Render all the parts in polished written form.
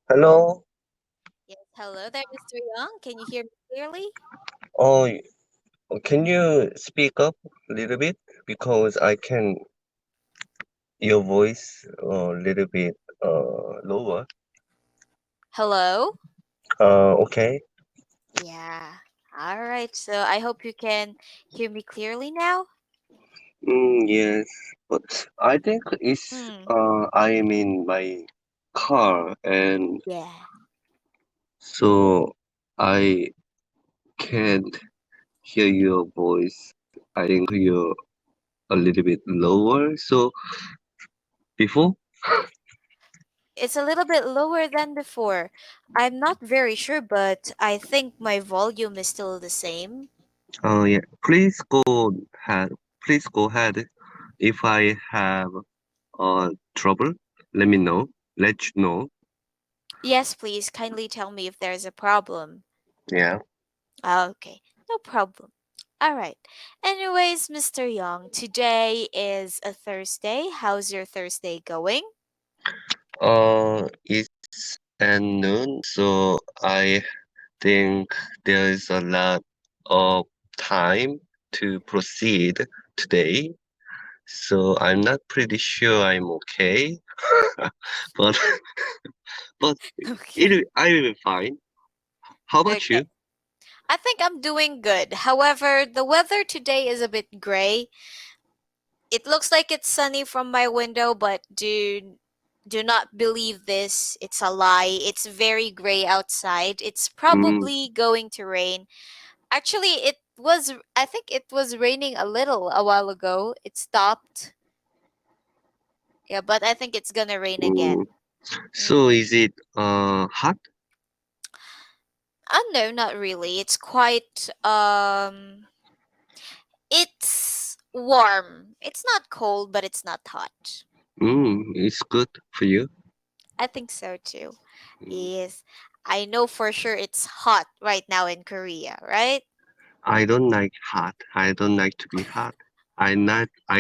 Hello. Yes, hello there, Mr. Young. Can you hear me clearly? Oh, can you speak up a little bit because I can your voice a little bit lower. Hello? Okay. Yeah. All right. So I hope you can hear me clearly now. Yes, but I think it's Hmm. I'm in my car and Yeah. so I can't hear your voice. I think you're a little bit lower. So before, It's a little bit lower than before. I'm not very sure, but I think my volume is still the same. yeah, ahead. Please go ahead. If I have trouble, let me know. Let you know. Yes, please kindly tell me if there's a problem. Yeah. Okay, no problem. All right. Anyways, Mr. Young, today is a Thursday. How's your Thursday going? It's at noon, so I think there is a lot of time to proceed today. So I'm not pretty sure I'm okay, but but Okay. I will be fine. How about Okay. you? I think I'm doing good. However, the weather today is a bit gray. It looks like it's sunny from my window, but do not believe this. It's a lie. It's very gray outside. It's Mm, probably going to rain. Actually, I think it was raining a little a while ago. It stopped. Yeah, but I think it's gonna rain mm. again. So Mm. is it hot? No, not really. It's warm. It's not cold, but it's not hot. It's good for you. I think so too. Yes. I know for sure it's hot right now in Korea, right? I don't like hot. I don't like to be hot. I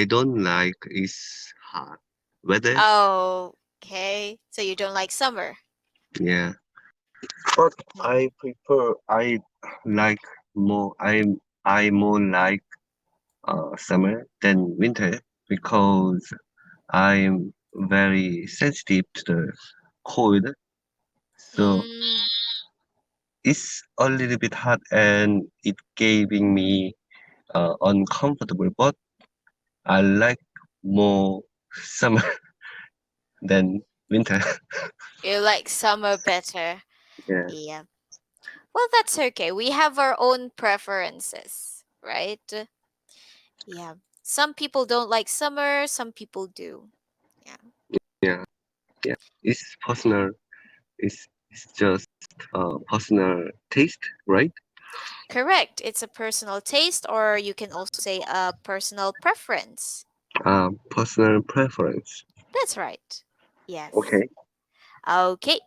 don't like is hot weather. Okay. So you don't like summer. Yeah. But Hmm. I like I more like summer than winter because I'm very sensitive to the cold. So Mm, it's a little bit hot and it giving me uncomfortable. But I like more summer than winter. you like summer better. Yeah, Yeah. Well, that's okay. We have our own preferences, right? Yeah. Some people don't like summer, some people do. Yeah. yeah, yeah. It's personal. It's just personal taste, right? Correct. It's a personal taste, or you can also say a personal preference. Personal preference. That's right. Yes. Okay. Okay.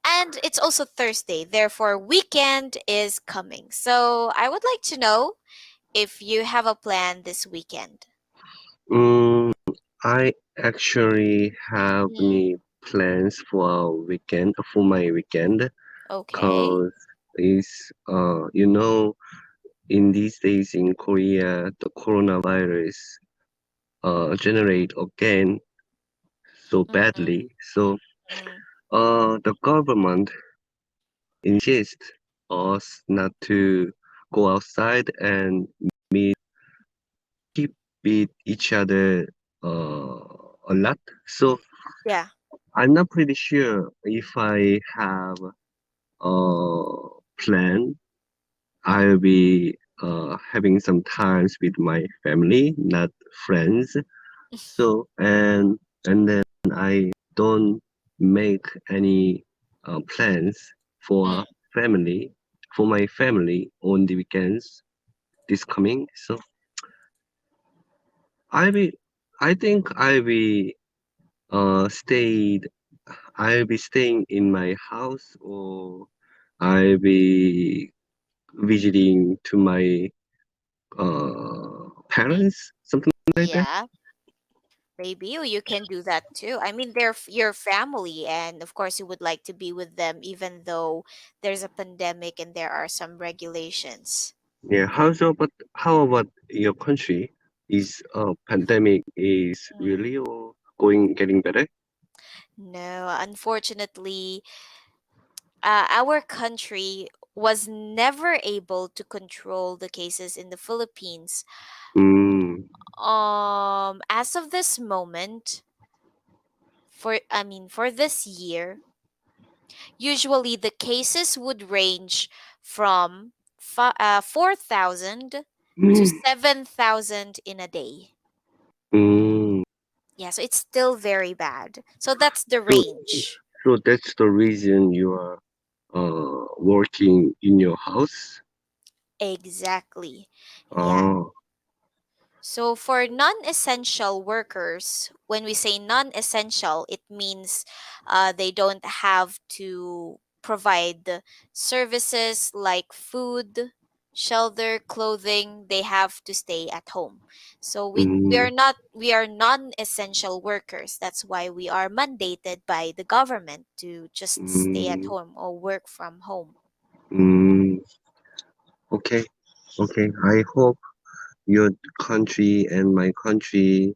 And it's also Thursday, therefore, weekend is coming. So I would like to know if you have a plan this weekend. Mm, I actually have Hmm. any plans for my weekend, Okay. cause is in these days in Korea the coronavirus generate again so Mm-hmm. badly. So Mm-hmm. the government insists us not to go outside and keep with each other a lot. So Yeah. I'm not pretty sure if I have a plan. I'll be having some times with my family, not friends. So and then I don't make any plans Mm. for family for my family on the weekends this coming. So I will I think stayed I'll be staying in my house or I'll be visiting to my Mm. parents, something like that. Yeah. Maybe you can do that too. I mean, they're your family, and of course, you would like to be with them, even though there's a pandemic and there are some regulations. Yeah. How about your country? Is pandemic is Mm. really or going getting better? No, unfortunately, our country was never able to control the cases in the Philippines. Mm, As of this moment, for this year, usually the cases would range from 4,000 to mm, 7,000 in a day. mm. Yeah, so it's still very bad. So that's the So range. so that's the reason you are working in your house. Exactly. Yeah. Oh. So for non-essential workers, when we say non-essential, it means they don't have to provide the services like food, shelter, clothing. They have to stay at home. So Mm, we are non-essential workers. That's why we are mandated by the government to just stay at mm, home or work from home. mm. Okay. Okay. I hope your country and my country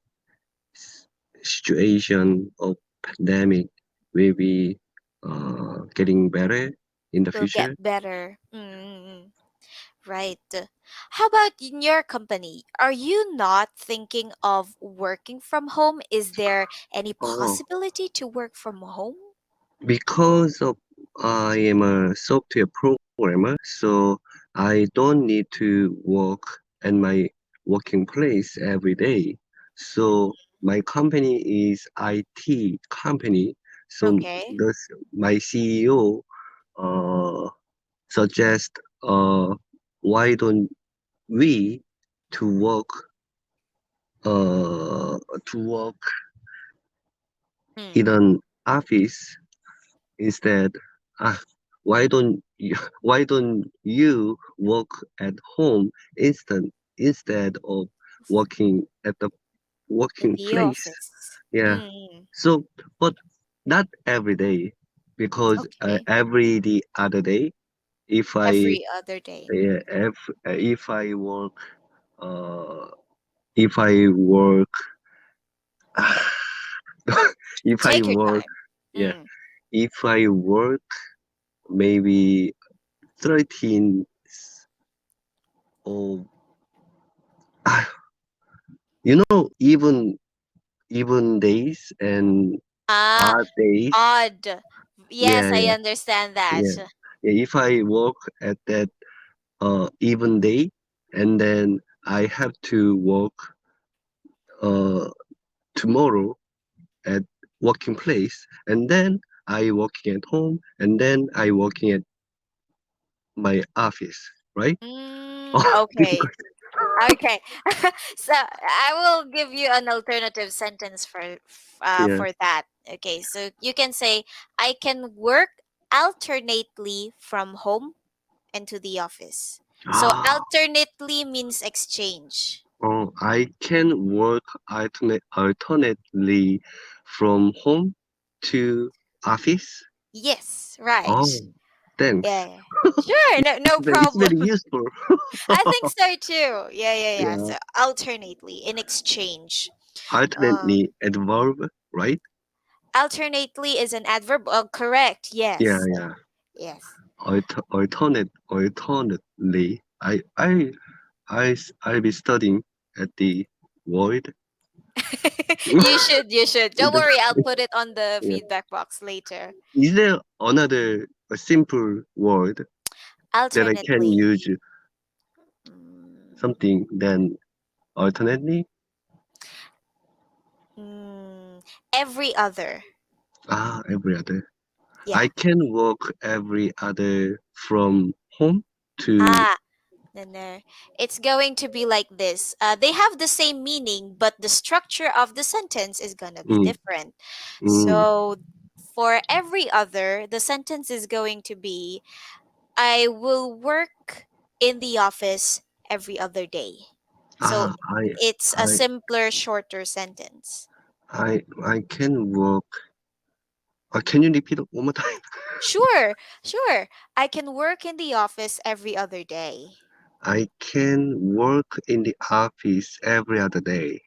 situation of pandemic will be getting better in the Will future. get better. Right. How about in your company? Are you not thinking of working from home? Is there any Oh, possibility to work from home? because of I am a software programmer, so I don't need to work at my working place every day. So my company is IT company. So Okay. my CEO suggest why don't we to work to work in Mm. an office instead. Ah, why don't you work at home instead of working at the In working the place? office. Yeah. Mm. So, but not every day because Okay. every the other day, if I Every other day. yeah, if I work uh if I work if I Take your work time. yeah Mm. if I work maybe 13 or even days and Ah, odd days. odd. Yes, Yeah, I yeah, understand that. yeah. Yeah, if I work at that even day and then I have to work uh tomorrow at working place and then I working at home and then I working at my office, right? Oh, Okay. difficult. Okay. So I will give you an alternative sentence Yeah. for that. Okay. So you can say I can work alternately from home and to the office. So Ah, alternately means exchange. oh, I can work alternately from home to office. Yes, right. Oh, thanks. Yeah. Yeah. Sure, no It's problem. very useful. I think so too. Yeah. Yeah, So alternately in exchange. alternately Um adverb, right? Alternately is an adverb. Oh, correct. Yeah, Yes. yeah. Yes. Alternately. I'll be studying at the Void. You should. Don't worry, I'll put it on the Yeah. feedback box later. Is there another a simple word that I can Alternately. use Mm, something than alternately? every other. Ah, every other. Yeah. I can work every other from home to Ah, no. It's going to be like this. They have the same meaning, but the structure of the sentence is gonna be mm, different. mm. So for every other, the sentence is going to be I will work in the office every other day. So Ah, I it's a I simpler, shorter sentence. I can work. Can you repeat it one more time? Sure, sure. I can work in the office every other day. I can work in the office every other day.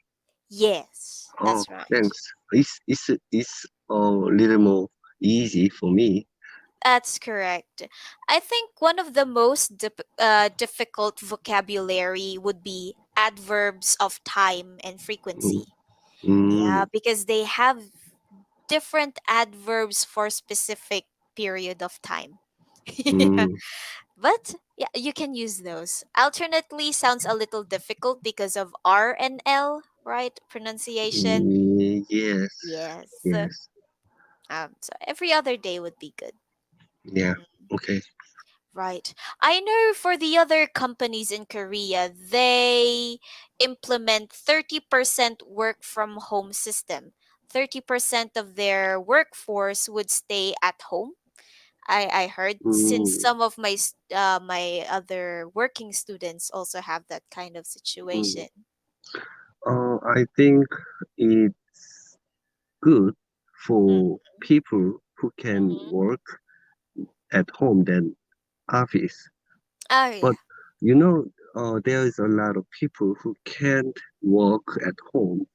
Yes, Oh, that's right. thanks. It's a little more easy for me. That's correct. I think one of the most difficult vocabulary would be adverbs of time and Mm, frequency. Yeah, mm, because they have different adverbs for specific period of time. Yeah. mm, But yeah, you can use those. Alternately sounds a little difficult because of R and L, right? Pronunciation. yes, Yes. yes, So every other day would be good. yeah. Mm, Okay. right. I know for the other companies in Korea, they implement 30% work from home system. 30% of their workforce would stay at home. I heard since Mm, some of my other working students also have that kind of mm. situation. I think it's good for Mm-hmm. people who can work at home than office. Oh But yeah. there is a lot of people who can't work at home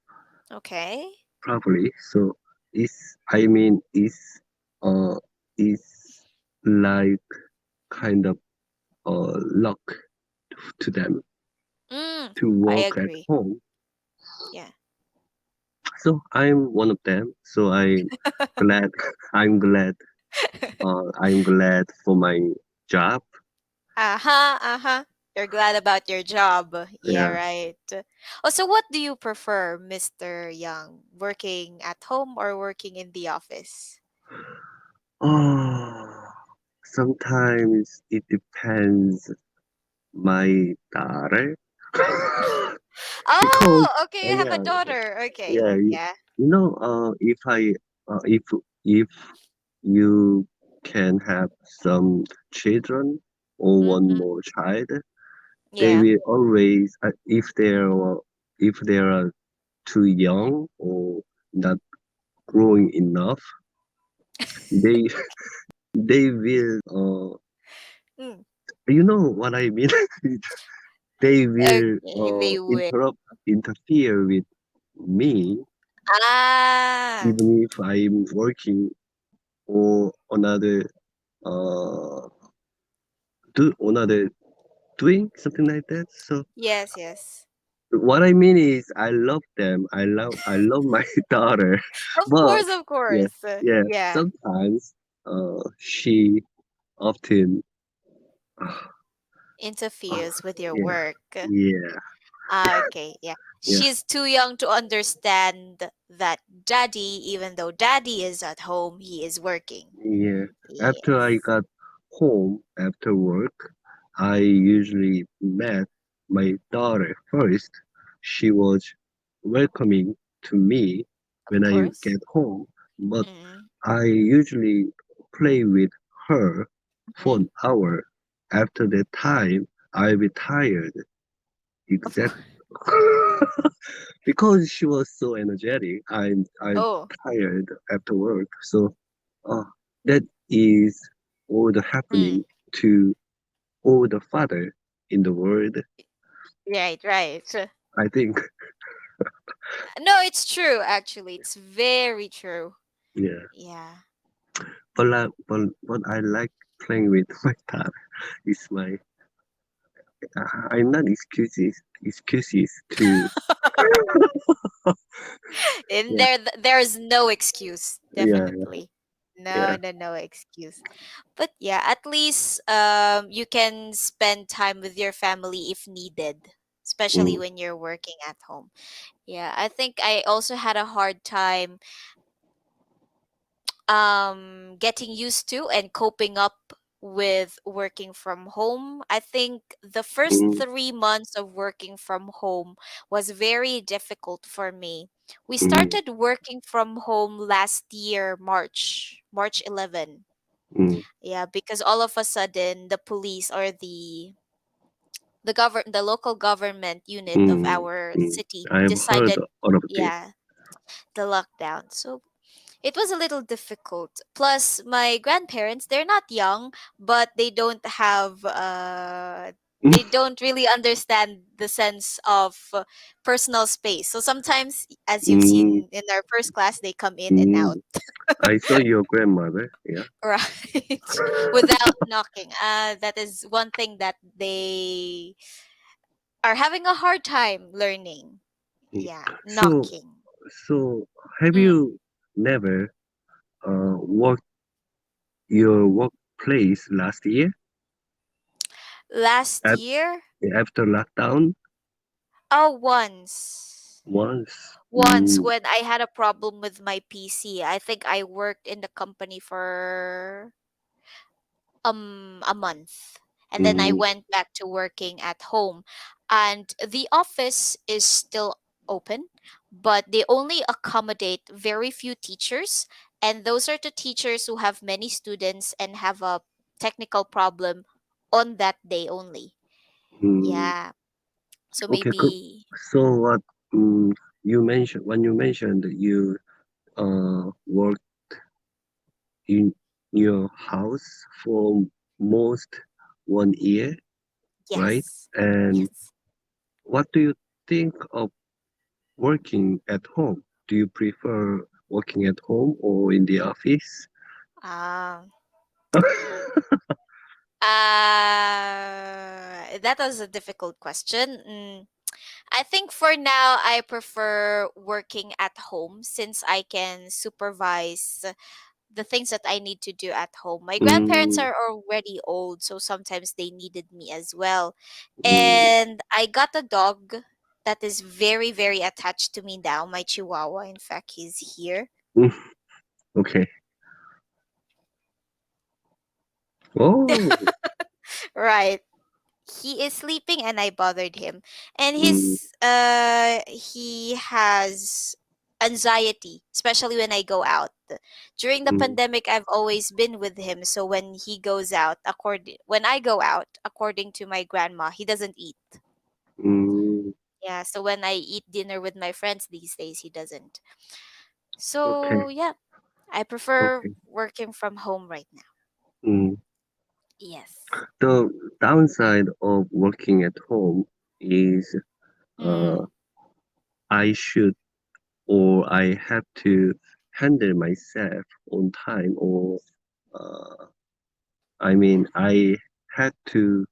Okay. properly. So I mean, uh, it's like kind of luck to them to I work at agree. home. Yeah. So I'm one of them. So glad, I'm glad, I'm glad for my job. Uh-huh, uh-huh. You're glad about your job. Yeah, Yeah. right. Oh, so what do you prefer, Mr. Young? Working at home or working in the office? Oh, sometimes it depends my daughter because Oh, okay, you have a yeah, daughter. Okay. yeah, Yeah. if you can have some children or one Mm-hmm. more child, they Yeah. will always if they are too young or not growing enough, they they will Mm. you know what I mean. They will Okay, they will. interfere with me Ah, even if I'm working or uh another doing something like that. So yes, yes. what I mean is I love them. I love my daughter, Of but course, of yeah, course. yeah. Yeah. Sometimes she often uh, Interferes with your yeah, work. yeah, Ah, okay, yeah. yeah. She's too young to understand that daddy, even though daddy is at home, he is working. Yeah. After I Yes, got home after work, I usually met my daughter first. She was welcoming to me of when I course. get home, but Mm, I usually play with her for mm, an hour. After that time, I'll be tired. of Exact course. because she was so energetic. I'm Oh, tired after work, so uh, that is all the mm, happening to all the father in the world. right, right. I think, No, it's true, actually. It's very true. yeah. Yeah. But I like playing with my dad. Is my I'm not excuses to And yeah there's no excuse, yeah definitely. No, yeah no, no excuse. But yeah, at least you can spend time with your family if needed, especially mm, when you're working at home. Yeah, I think I also had a hard time getting used to and coping up with working from home. I think the first mm, 3 months of working from home was very difficult for me. We mm, started working from home last year, March 11. mm, Yeah, because all of a sudden the police or the local government unit of mm, our mm. city I have heard decided, all of this. yeah, the lockdown. So it was a little difficult. Plus, my grandparents, they're not young, but they don't really understand the sense of personal space. So sometimes, as you've Mm, seen in our first class, they come in and out, mm. I saw your grandmother. Yeah. right? Without knocking. That is one thing that they are having a hard time learning. Mm. Yeah, So, knocking. so have Mm. you never worked your workplace last year Last at, year, after lockdown oh, once. once? Once when I had a problem with my PC. I think I worked in the company for a month. And then I Mm, went back to working at home. And the office is still open, but they only accommodate very few teachers. And those are the teachers who have many students and have a technical problem on that day only. mm. Yeah. So Okay. maybe, So what mm, you mentioned when you mentioned you work in your house for most 1 year, right? yes. And Yes. what do you think of working at home? Do you prefer working at home or in the office? Uh, that was a difficult question. I think for now, I prefer working at home since I can supervise the things that I need to do at home. My grandparents Mm, are already old, so sometimes they needed me as well. mm, And I got a dog that is very, very attached to me now, my chihuahua. In fact, he's here. mm, okay. Oh, Right. He is sleeping and I bothered him. And mm, he has anxiety, especially when I go out. During the mm, pandemic I've always been with him, so when he goes out, when I go out, according to my grandma, he doesn't eat. mm, Yeah, so when I eat dinner with my friends these days, he doesn't. okay, So, yeah, I prefer okay. working from home right now. Mm. Yes. The downside of working at home is uh, Mm. I should or I have to handle myself on time, or uh, I mean, I had to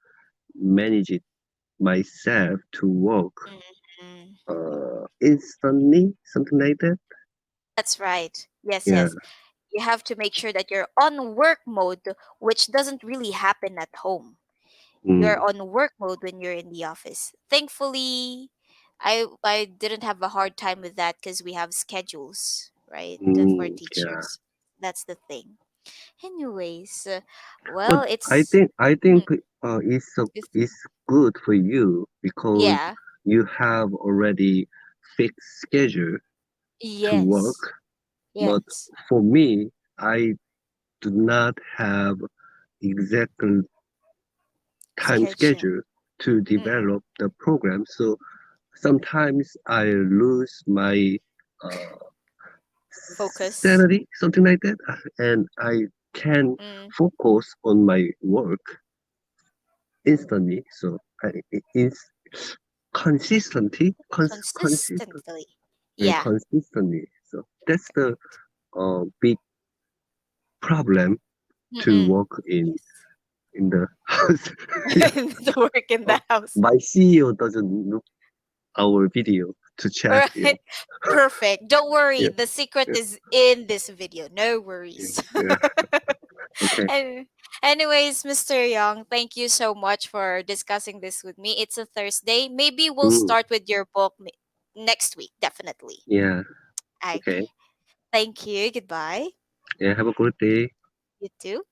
manage it myself to work Mhm. instantly, something like that. That's right. Yes, Yeah. yes. You have to make sure that you're on work mode, which doesn't really happen at home. You're Mm, on work mode when you're in the office. Thankfully, I didn't have a hard time with that because we have schedules, right, for yeah. teachers. That's the thing. Anyways, But well, I it's think I mm, think it's it's good for you because yeah. you have already fixed schedule to work. Yes. But Yes. for me, I do not have exact time Schedule. schedule to Mm-mm. develop the program. So sometimes I lose my uh, Focus. sanity, something like that, and I can Mm. focus on my work instantly. So it's consistent, Consistently. and Yeah. consistently. So that's the big problem to Mm-mm. work Yes. in the house. Yeah. To work in Uh, the house. my CEO doesn't look our video to All check. Yeah. right. Perfect. Don't worry. Yeah. The secret Yeah. is in this video. No Yeah. worries. Yeah. Okay. And anyways, Mr. Young, thank you so much for discussing this with me. It's a Thursday. Maybe we'll Mm, start with your book next week. Definitely. yeah. Okay. Okay. Thank you. Goodbye. Yeah. Have a good day. You too.